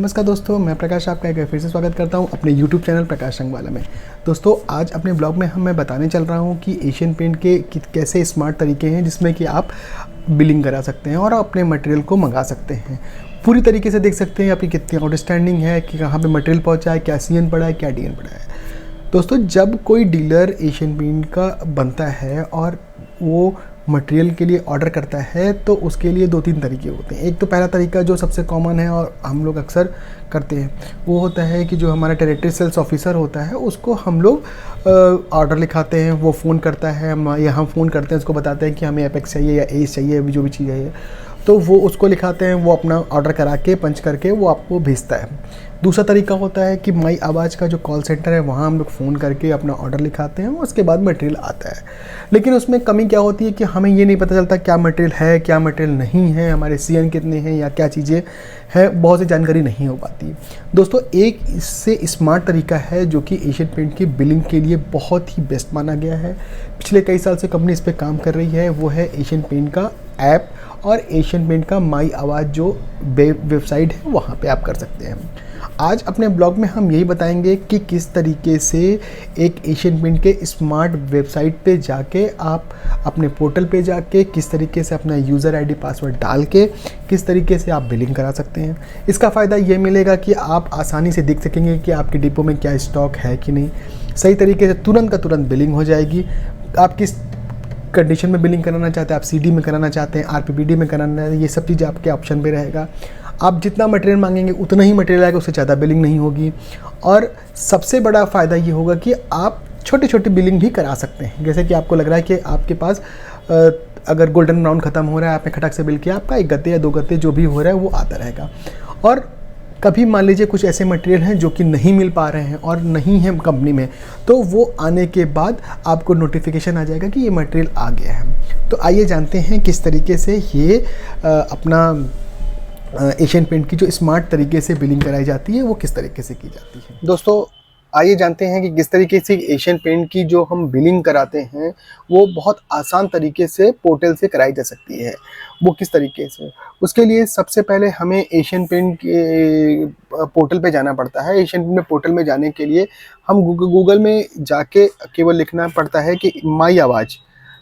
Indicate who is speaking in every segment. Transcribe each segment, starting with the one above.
Speaker 1: नमस्कार दोस्तों, मैं प्रकाश आपका एक बार फिर से स्वागत करता हूं अपने YouTube चैनल प्रकाश संगवाला में। दोस्तों, आज अपने ब्लॉग में मैं बताने चल रहा हूं कि एशियन पेंट के कैसे स्मार्ट तरीके हैं जिसमें कि आप बिलिंग करा सकते हैं और अपने मटेरियल को मंगा सकते हैं। पूरी तरीके से देख सकते हैं आपकी कितनी आउटस्टैंडिंग है, कि कहाँ पर मटेरियल पहुँचा है, क्या CN पड़ा है, क्या DN पड़ा है। दोस्तों, जब कोई डीलर एशियन पेंट का बनता है और वो मटेरियल के लिए ऑर्डर करता है तो उसके लिए 2-3 तरीके होते हैं। एक तो पहला तरीका जो सबसे कॉमन है और हम लोग अक्सर करते हैं, वो होता है कि जो हमारा टेरिटरी सेल्स ऑफिसर होता है उसको हम लोग ऑर्डर लिखाते हैं। वो फ़ोन करता है, हम फ़ोन करते हैं, उसको बताते हैं कि हमें एपेक्स चाहिए या एस चाहिए, जो भी चीज़ चाहिए, तो वो उसको लिखाते हैं। वो अपना ऑर्डर करा के पंच करके वो आपको भेजता है। दूसरा तरीका होता है कि माई आवाज़ का जो कॉल सेंटर है वहाँ हम लोग फ़ोन करके अपना ऑर्डर लिखाते हैं, उसके बाद मटेरियल आता है। लेकिन उसमें कमी क्या होती है कि हमें ये नहीं पता चलता क्या मटेरियल है, क्या मटेरियल नहीं है, हमारे CN कितने हैं या क्या चीज़ें हैं, बहुत सी जानकारी नहीं हो पाती। दोस्तों, एक इससे स्मार्ट तरीका है जो कि एशियन पेंट की बिलिंग के लिए बहुत ही बेस्ट माना गया है। पिछले कई साल से कंपनी इस पर काम कर रही है। वो है एशियन पेंट का ऐप और एशियन पेंट का माई आवाज़ जो वेबसाइट है वहाँ पे आप कर सकते हैं। आज अपने ब्लॉग में हम यही बताएंगे कि किस तरीके से एक एशियन पेंट के स्मार्ट वेबसाइट पे जाके आप अपने पोर्टल पे जाके किस तरीके से अपना यूज़र ID पासवर्ड डाल के किस तरीके से आप बिलिंग करा सकते हैं। इसका फ़ायदा ये मिलेगा कि आप आसानी से देख सकेंगे कि आपके डिपो में क्या स्टॉक है कि नहीं। सही तरीके से तुरंत का तुरंत बिलिंग हो जाएगी। आप किस कंडीशन में बिलिंग कराना चाहते हैं, आप CD में कराना चाहते हैं, RPPD में कराना है, ये सब चीज़ें आपके ऑप्शन पे रहेगा। आप जितना मटेरियल मांगेंगे उतना ही मटेरियल आएगा, उससे ज़्यादा बिलिंग नहीं होगी। और सबसे बड़ा फ़ायदा ये होगा कि आप छोटी छोटी बिलिंग भी करा सकते हैं। जैसे कि आपको लग रहा है कि आपके पास अगर गोल्डन ब्राउन ख़त्म हो रहा है, आपने खटक से बिल किया, आपका 1 गत्ते या 2 गत्ते जो भी हो रहा है वो आता रहेगा। और कभी मान लीजिए कुछ ऐसे मटेरियल हैं जो कि नहीं मिल पा रहे हैं और नहीं हैं कंपनी में, तो वो आने के बाद आपको नोटिफिकेशन आ जाएगा कि ये मटेरियल आ गया है। तो आइए जानते हैं किस तरीके से ये अपना एशियन पेंट की जो स्मार्ट तरीके से बिलिंग कराई जाती है वो किस तरीके से की जाती है। दोस्तों, आइए जानते हैं कि किस तरीके से एशियन पेंट की जो हम बिलिंग कराते हैं वो बहुत आसान तरीके से पोर्टल से कराई जा सकती है। वो किस तरीके से, उसके लिए सबसे पहले हमें एशियन पेंट के पोर्टल पे जाना पड़ता है। एशियन पेंट पोर्टल में जाने के लिए हम गूगल में जाके केवल लिखना पड़ता है कि माई आवाज़।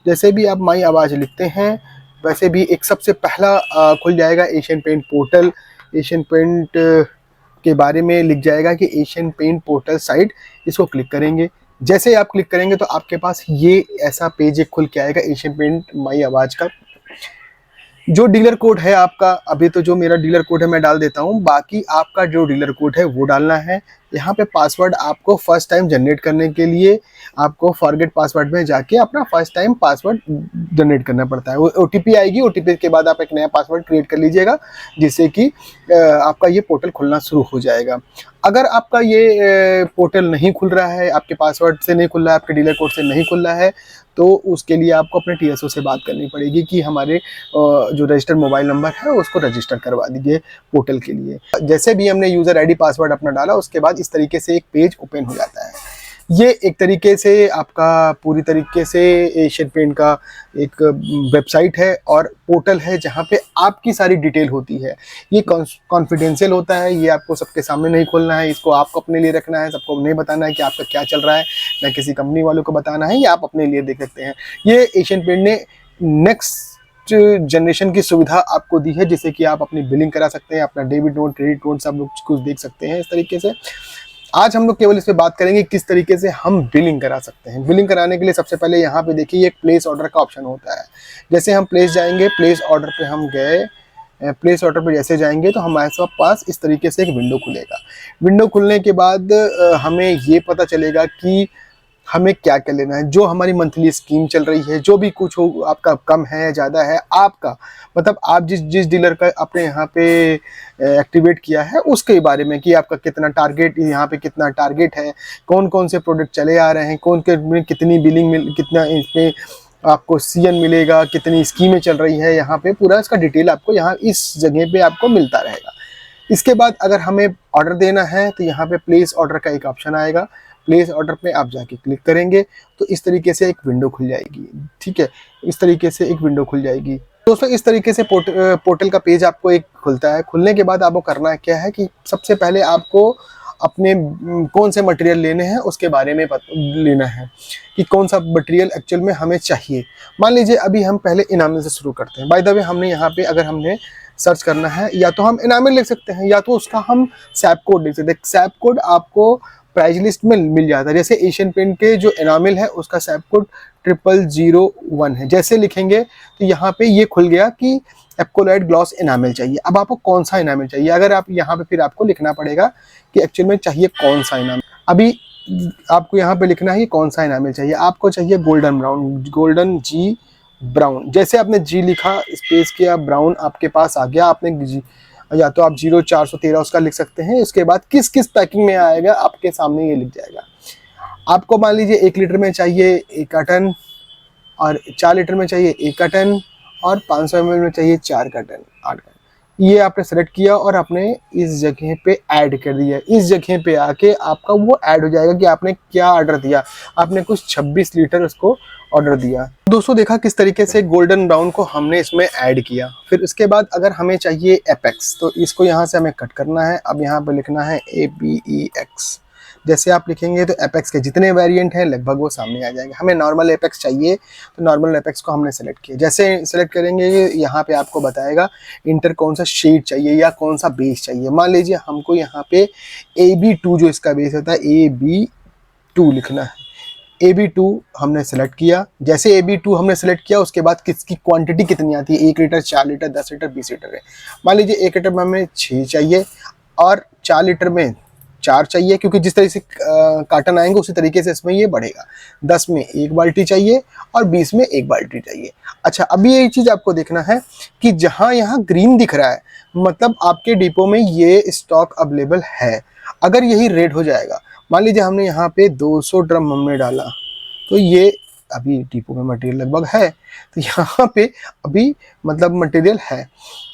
Speaker 1: जैसे भी आप माई आवाज़ लिखते हैं वैसे भी एक सबसे पहला खुल जाएगा Asian paint portal. Asian paint के बारे में लिख जाएगा कि एशियन पेंट पोर्टल साइट, इसको क्लिक करेंगे। जैसे आप क्लिक करेंगे तो आपके पास ये ऐसा पेज एक खुल के आएगा एशियन पेंट माई आवाज़ का। जो डीलर कोड है आपका, अभी तो जो मेरा डीलर कोड है मैं डाल देता हूँ, बाकी आपका जो डीलर कोड है वो डालना है। यहाँ पे पासवर्ड आपको फर्स्ट टाइम जनरेट करने के लिए आपको फॉरगेट पासवर्ड में जाके अपना फर्स्ट टाइम पासवर्ड जनरेट करना पड़ता है। वो OTP आएगी, OTP के बाद आप एक नया पासवर्ड क्रिएट कर लीजिएगा जिससे कि आपका ये पोर्टल खुलना शुरू हो जाएगा। अगर आपका ये पोर्टल नहीं खुल रहा है, आपके पासवर्ड से नहीं खुल रहा है, आपके डीलर कोड से नहीं खुल रहा है, तो उसके लिए आपको अपने TSO से बात करनी पड़ेगी कि हमारे जो रजिस्टर्ड मोबाइल नंबर है उसको रजिस्टर करवा दीजिए पोर्टल के लिए। जैसे भी हमने यूज़र ID पासवर्ड अपना डाला उसके बाद इस तरीके से एक पेज ओपन हो जाता है। ये एक तरीके से आपका पूरी तरीके से एशियन पेंट का एक वेबसाइट है और पोर्टल है जहाँ पे आपकी सारी डिटेल होती है। ये कॉन्फिडेंशियल होता है, ये आपको सबके सामने नहीं खोलना है, इसको आपको अपने लिए रखना है, सबको नहीं बताना है कि आपका क्या चल रहा है, ना किसी कंपनी वालों को बताना है, ये आप अपने लिए देख सकते हैं। ये एशियन पेंट ने नेक्स्ट जनरेशन की सुविधा आपको दी है जिससे कि आप अपनी बिलिंग करा सकते हैं, अपना डेबिट नोट, क्रेडिट नोट सब लोग कुछ देख सकते हैं इस तरीके से। आज हम लोग केवल इस पे बात करेंगे किस तरीके से हम बिलिंग करा सकते हैं। बिलिंग कराने के लिए सबसे पहले यहाँ पे देखिए एक प्लेस ऑर्डर का ऑप्शन होता है। जैसे हम प्लेस जाएंगे, प्लेस ऑर्डर पे हम गए, प्लेस ऑर्डर पे जैसे जाएंगे तो हमारे पास इस तरीके से एक विंडो खुलेगा। विंडो खुलने के बाद हमें ये पता चलेगा कि हमें क्या क्या लेना है। जो हमारी मंथली स्कीम चल रही है, जो भी कुछ हो, आपका कम है ज़्यादा है, आपका मतलब आप जिस डीलर का अपने यहाँ पे एक्टिवेट किया है उसके बारे में कि आपका कितना टारगेट, यहाँ पे कितना टारगेट है, कौन कौन से प्रोडक्ट चले आ रहे हैं, कौन में कितनी बिलिंग मिल, कितना इसमें आपको CN मिलेगा, कितनी स्कीमें चल रही है, यहाँ पे पूरा इसका डिटेल आपको यहाँ इस जगह पे आपको मिलता रहेगा। इसके बाद अगर हमें ऑर्डर देना है तो यहाँ पे प्लेस ऑर्डर का एक ऑप्शन आएगा। प्लेस ऑर्डर पे आप जाके क्लिक करेंगे तो इस तरीके से एक विंडो खुल जाएगी। ठीक है, इस तरीके से एक विंडो खुल जाएगी। दोस्तों इस तरीके से पोर्टल का पेज आपको एक खुलता है। खुलने के बाद आपको करना क्या है कि सबसे पहले आपको अपने कौन से मटेरियल लेने हैं उसके बारे में लेना है कि कौन सा मटेरियल एक्चुअल में हमें चाहिए। मान लीजिए अभी हम पहले इनामिल से शुरू करते हैं। बाय द वे हमने यहाँ पे अगर हमने सर्च करना है या तो हम इनामिल लिख सकते हैं या तो उसका हम सैप कोड लिख सकते हैं। सैप कोड आपको प्राइस लिस्ट में मिल जाता है। जैसे एशियन पेंट के जो इनामिल है उसका सैप कोड 0001 है। जैसे लिखेंगे तो यहाँ पे ये खुल गया कि एप्कोलाइट ग्लॉस इनामिल चाहिए। अब आपको कौन सा इनामिल चाहिए, अगर आप यहाँ पे फिर आपको लिखना पड़ेगा कि एक्चुअल में चाहिए कौन सा इनामिल। अभी आपको यहाँ पे लिखना है कौन सा इनामिल चाहिए। आपको चाहिए गोल्डन ब्राउन, गोल्डन जी ब्राउन। जैसे आपने जी लिखा, स्पेस किया, ब्राउन आपके पास आ गया। आपने जी या तो आप 0413 उसका लिख सकते हैं। उसके बाद किस किस पैकिंग में आएगा आपके सामने ये लिख जाएगा। आपको मान लीजिए 1 लीटर में चाहिए 1 कार्टन, और 4 लीटर में चाहिए 1 कार्टन, और 500 ml में चाहिए 4 कार्टन, 8 कार्टन। ये आपने सेलेक्ट किया और आपने इस जगह पे ऐड कर दिया। इस जगह पे आके आपका वो ऐड हो जाएगा कि आपने क्या ऑर्डर दिया। आपने कुछ 26 लीटर उसको ऑर्डर दिया। दोस्तों देखा किस तरीके से गोल्डन ब्राउन को हमने इसमें ऐड किया। फिर उसके बाद अगर हमें चाहिए एपेक्स, तो इसको यहाँ से हमें कट करना है। अब यहाँ पे लिखना है APEX। जैसे आप लिखेंगे तो एपेक्स के जितने वेरिएंट हैं लगभग वो सामने आ जाएंगे। हमें नॉर्मल एपेक्स चाहिए तो नॉर्मल एपेक्स को हमने सेलेक्ट किया। जैसे सेलेक्ट करेंगे यहाँ पे आपको बताएगा इंटर कौन सा शेड चाहिए या कौन सा बेस चाहिए। मान लीजिए हमको यहाँ पे AB2 जो इसका बेस होता है AB2 लिखना है। AB2 हमने सेलेक्ट किया। जैसे AB2 हमने सेलेक्ट किया उसके बाद किसकी क्वांटिटी कितनी आती है, 1 लीटर, 4 लीटर, 10 लीटर, 20 लीटर है। मान लीजिए 1 लीटर में हमें 6 चाहिए और 4 लीटर में 4 चाहिए, क्योंकि जिस तरीके से कार्टन आएंगे उसी तरीके से इसमें ये बढ़ेगा। 10 में 1 बाल्टी चाहिए और 20 में 1 बाल्टी चाहिए। अच्छा, अभी ये चीज़ आपको देखना है कि जहाँ यहाँ ग्रीन दिख रहा है मतलब आपके डिपो में ये स्टॉक अवेलेबल है। अगर यही रेड हो जाएगा, मान लीजिए हमने यहाँ पे 200 ड्रम हमने डाला, तो ये अभी डिपो में मटेरियल लगभग है, तो यहाँ पे अभी मतलब मटेरियल है,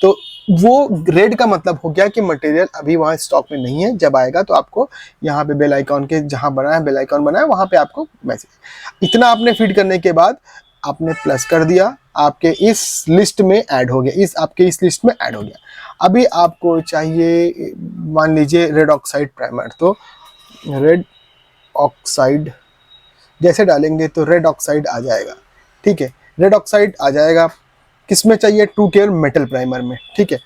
Speaker 1: तो वो रेड का मतलब हो गया कि मटेरियल अभी वहाँ स्टॉक में नहीं है। जब आएगा तो आपको यहाँ पे बेल आइकॉन के जहाँ बना है, बेल आइकॉन बना है, वहाँ पे आपको मैसेज। इतना आपने फीड करने के बाद आपने प्लस कर दिया, आपके इस लिस्ट में ऐड हो गया, आपके इस लिस्ट में ऐड हो गया। अभी आपको चाहिए मान लीजिए रेड ऑक्साइड प्राइमर, तो रेड ऑक्साइड जैसे डालेंगे तो रेड ऑक्साइड आ जाएगा। ठीक है, रेड ऑक्साइड आ जाएगा। किसमें चाहिए, ट्रू केयर मेटल प्राइमर में। ठीक है,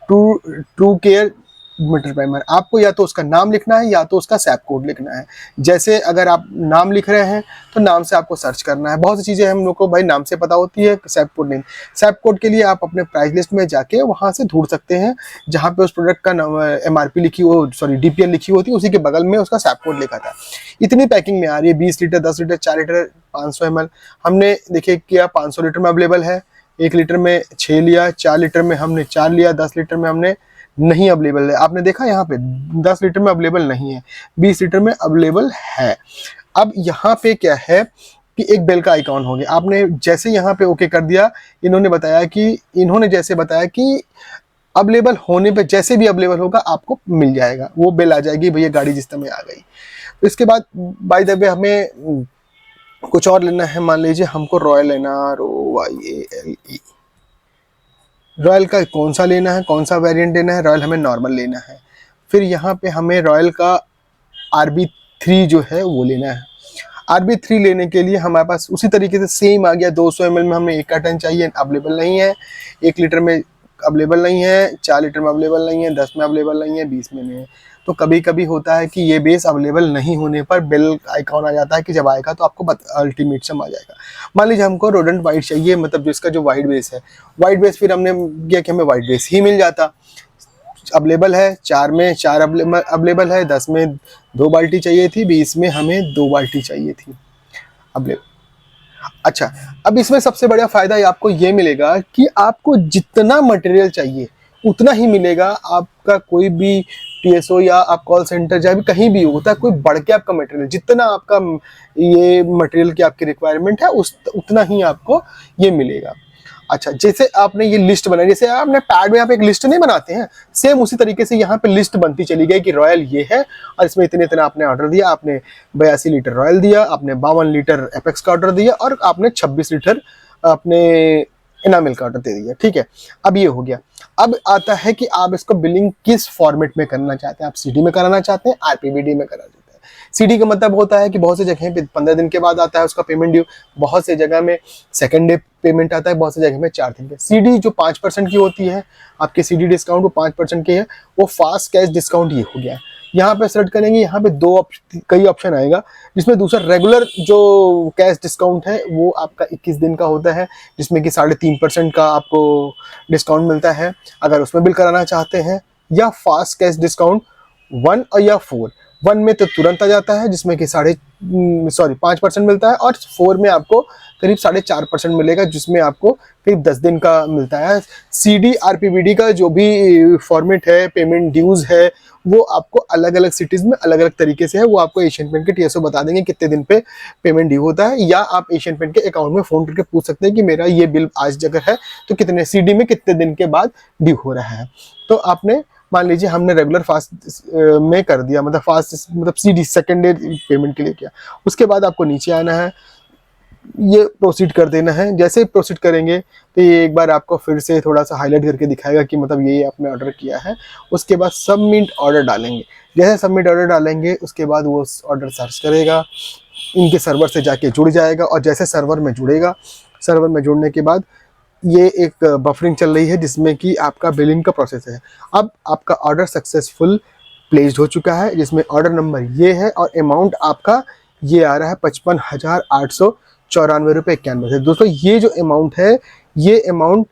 Speaker 1: ट्रू केयर मेटल प्राइमर। आपको या तो उसका नाम लिखना है या तो उसका सैप कोड लिखना है। जैसे अगर आप नाम लिख रहे हैं तो नाम से आपको सर्च करना है। बहुत सी चीज़ें हम लोग को भाई नाम से पता होती है, सैप कोड नहीं। सैप कोड के लिए आप अपने प्राइस लिस्ट में जाके वहाँ से ढूंढ सकते हैं, जहाँ पे उस प्रोडक्ट का MRP लिखी हो, सॉरी DPL लिखी होती है, उसी के बगल में उसका सैप कोड लिखा था। इतनी पैकिंग में आ रही है, 20 लीटर, 10 लीटर, 4 लीटर, 500 ml। हमने देखिए किया 500 लीटर में अवेलेबल है, 1 लीटर में 6 लिया, 4 लीटर में हमने 4 लिया, 10 लीटर में हमने नहीं अवेलेबल है। आपने देखा यहाँ पे 10 लीटर में अवेलेबल नहीं है, 20 लीटर में अवेलेबल है। अब यहाँ पे क्या है कि एक बेल का आइकॉन हो गया। आपने जैसे यहाँ पे ओके कर दिया, इन्होंने जैसे बताया कि अवेलेबल होने पे जैसे भी अवेलेबल होगा आपको मिल जाएगा, वो बेल आ जाएगी, भैया गाड़ी जिस समय आ गई। इसके बाद बाय द वे हमें कुछ और लेना है। मान लीजिए हमको रॉयल लेना, ROYALE, रॉयल का कौन सा लेना है, कौन सा वेरिएंट लेना है। रॉयल हमें नॉर्मल लेना है। फिर यहाँ पे हमें रॉयल का RB3 जो है वो लेना है। RB3 लेने के लिए हमारे पास उसी तरीके से सेम आ गया। 200 ml में हमें 1 कार्टन चाहिए, अवेलेबल नहीं है। 1 लीटर में अवेलेबल नहीं है, 4 लीटर में अवेलेबल नहीं है, 10 में अवेलेबल नहीं है, 20 में नहीं है। तो कभी कभी होता है कि ये बेस अवेलेबल नहीं होने पर बेल आइकॉन आ जाता है कि जब आएगा तो आपको अल्टीमेट सम आ जाएगा। मान लीजिए हमको रोडेंट वाइट चाहिए, मतलब जिसका जो वाइट बेस है, वाइट बेस, फिर हमने किया कि हमें वाइट बेस ही मिल जाता। अवेलेबल है 4 में 4 अवेलेबल है, 10 में 2 बाल्टी चाहिए थी, 20 में हमें 2 बाल्टी चाहिए थी अवेलेबल। अच्छा, अब इसमें सबसे बड़ा फायदा आपको ये मिलेगा कि आपको जितना मटेरियल चाहिए उतना ही मिलेगा। आपका कोई भी TSO या आप कॉल सेंटर जहाँ भी कहीं भी होता है, कोई बढ़ के आपका मटेरियल, जितना आपका ये मटेरियल की आपकी रिक्वायरमेंट है उतना ही आपको ये मिलेगा। अच्छा, जैसे आपने ये लिस्ट बनाई, जैसे आपने पैड में आप एक लिस्ट नहीं बनाते हैं, सेम उसी तरीके से यहाँ पे लिस्ट बनती चली गई कि रॉयल ये है और इसमें इतने इतना आपने ऑर्डर दिया। आपने 82 लीटर रॉयल दिया, आपने 52 लीटर एपेक्स का ऑर्डर दिया और आपने 26 लीटर अपने इनामिल का ऑर्डर दे दिया, ठीक है। अब ये हो गया। अब आता है कि आप इसको बिलिंग किस फॉर्मेट में करना चाहते हैं। आप सीडी में कराना चाहते हैं, आरपीबीडी में कराना चाहते हैं। सीडी का मतलब होता है कि बहुत सी जगह पे 15 दिन के बाद आता है उसका पेमेंट ड्यू, बहुत सी जगह में सेकंड डे पेमेंट आता है, बहुत सी जगह में 4 दिन के। सीडी जो 5% की होती है, आपके सीडी डिस्काउंट वो 5% की है, वो फास्ट कैश डिस्काउंट ये हो गया। यहाँ पे सेलेक्ट करेंगे, यहाँ पे कई ऑप्शन आएगा, जिसमें दूसरा रेगुलर जो कैश डिस्काउंट है वो आपका 21 दिन का होता है, जिसमें कि 3.5% का आपको डिस्काउंट मिलता है अगर उसमें बिल कराना चाहते हैं। या फास्ट कैश डिस्काउंट 1 और या 4, 1 में तो तुरंत आ जाता है जिसमें कि 5% मिलता है, और 4 में आपको करीब 4.5% मिलेगा, जिसमें आपको करीब 10 दिन का मिलता है। सीडी आरपीबीडी का जो भी फॉर्मेट है, पेमेंट ड्यूज है, वो आपको अलग अलग सिटीज में अलग अलग तरीके से है। वो आपको एशियन पेंट के टीएसओ बता देंगे कितने दिन पे पेमेंट ड्यू होता है, या आप एशियन पेंट के अकाउंट में फोन करके पूछ सकते हैं कि मेरा ये बिल आज अगर है तो कितने सीडी में कितने दिन के बाद ड्यू हो रहा है। तो आपने मान लीजिए हमने रेगुलर फास्ट में कर दिया, मतलब सीडी सेकेंड डे पेमेंट के लिए किया। उसके बाद आपको नीचे आना है, ये प्रोसीड कर देना है। जैसे ही प्रोसीड करेंगे तो ये एक बार आपको फिर से थोड़ा सा हाईलाइट करके दिखाएगा कि मतलब ये आपने ऑर्डर किया है। उसके बाद सबमिट ऑर्डर डालेंगे। जैसे सबमिट ऑर्डर डालेंगे उसके बाद वो ऑर्डर सर्च करेगा, इनके सर्वर से जाके जुड़ जाएगा, और जैसे सर्वर में जुड़ेगा, सर्वर में जुड़ने के बाद ये एक बफरिंग चल रही है जिसमें कि आपका बिलिंग का प्रोसेस है। अब आपका ऑर्डर सक्सेसफुल प्लेस्ड हो चुका है, जिसमें ऑर्डर नंबर ये है और अमाउंट आपका ये आ रहा है 55,894 रुपये 91 पैसे। दोस्तों ये जो अमाउंट है, ये अमाउंट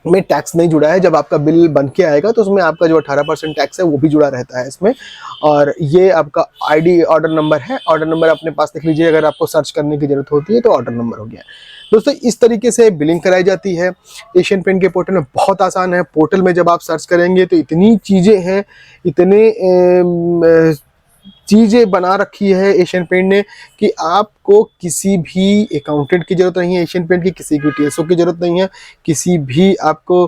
Speaker 1: में टैक्स नहीं जुड़ा है। जब आपका बिल बन के आएगा तो उसमें आपका जो 18% टैक्स है वो भी जुड़ा रहता है इसमें। और ये आपका आईडी ऑर्डर नंबर है, ऑर्डर नंबर अपने पास लिख लीजिए, अगर आपको सर्च करने की जरूरत होती है तो ऑर्डर नंबर हो गया। दोस्तों इस तरीके से बिलिंग कराई जाती है एशियन पेंट के पोर्टल में। बहुत आसान है। पोर्टल में जब आप सर्च करेंगे तो इतनी चीज़ें हैं, इतने चीज़ें बना रखी है एशियन पेंट ने कि आपको किसी भी अकाउंटेंट की जरूरत नहीं है, एशियन पेंट की किसी की टीएसओ की जरूरत नहीं है, किसी भी आपको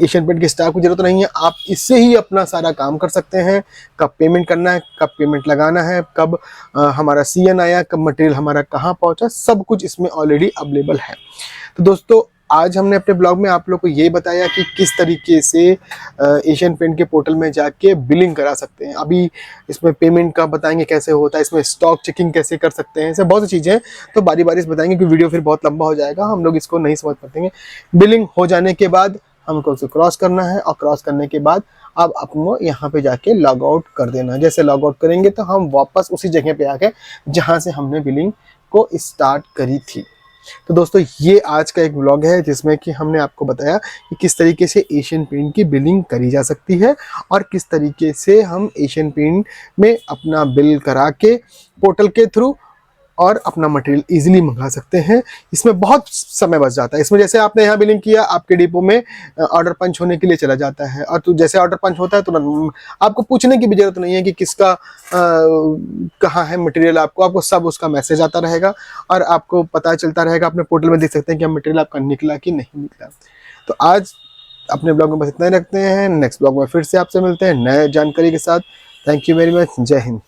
Speaker 1: एशियन पेंट के स्टाफ की जरूरत नहीं है। आप इससे ही अपना सारा काम कर सकते हैं। कब पेमेंट करना है, कब पेमेंट लगाना है, कब हमारा सीएन आया, कब मटेरियल हमारा कहाँ पहुँचा, सब कुछ इसमें ऑलरेडी अवेलेबल है। तो दोस्तों आज हमने अपने ब्लॉग में आप लोग को ये बताया कि किस तरीके से एशियन पेंट के पोर्टल में जाके बिलिंग करा सकते हैं। अभी इसमें पेमेंट का बताएंगे कैसे होता है, इसमें स्टॉक चेकिंग कैसे कर सकते हैं, ऐसे बहुत सी चीज़ें हैं। तो बारी बारी से बताएंगे कि वीडियो फिर बहुत लंबा हो जाएगा, हम लोग इसको नहीं समझ पाएंगे। बिलिंग हो जाने के बाद हमको उसे क्रॉस करना है, और क्रॉस करने के बाद अब आपको यहाँ पे जाके लॉग आउट कर देना है। जैसे लॉग आउट करेंगे तो हम वापस उसी जगह पे आ गए जहाँ से हमने बिलिंग को स्टार्ट करी थी। तो दोस्तों ये आज का एक व्लॉग है जिसमें कि हमने आपको बताया कि किस तरीके से एशियन पेंट की बिलिंग करी जा सकती है, और किस तरीके से हम एशियन पेंट में अपना बिल करा के पोर्टल के थ्रू और अपना मटेरियल इजीली मंगा सकते हैं। इसमें बहुत समय बच जाता है। इसमें जैसे आपने यहाँ बिलिंग किया, आपके डिपो में ऑर्डर पंच होने के लिए चला जाता है, और तो जैसे ऑर्डर पंच होता है तुरंत आपको पूछने की भी जरूरत नहीं है कि किसका कहाँ है मटेरियल। आपको सब उसका मैसेज आता रहेगा और आपको पता चलता रहेगा। अपने पोर्टल में देख सकते हैं कि मटेरियल आपका निकला कि नहीं निकला। तो आज अपने ब्लॉग में बस इतना ही रखते हैं। नेक्स्ट ब्लॉग में फिर से आपसे मिलते हैं नए जानकारी के साथ। Thank you very much. जय हिंद।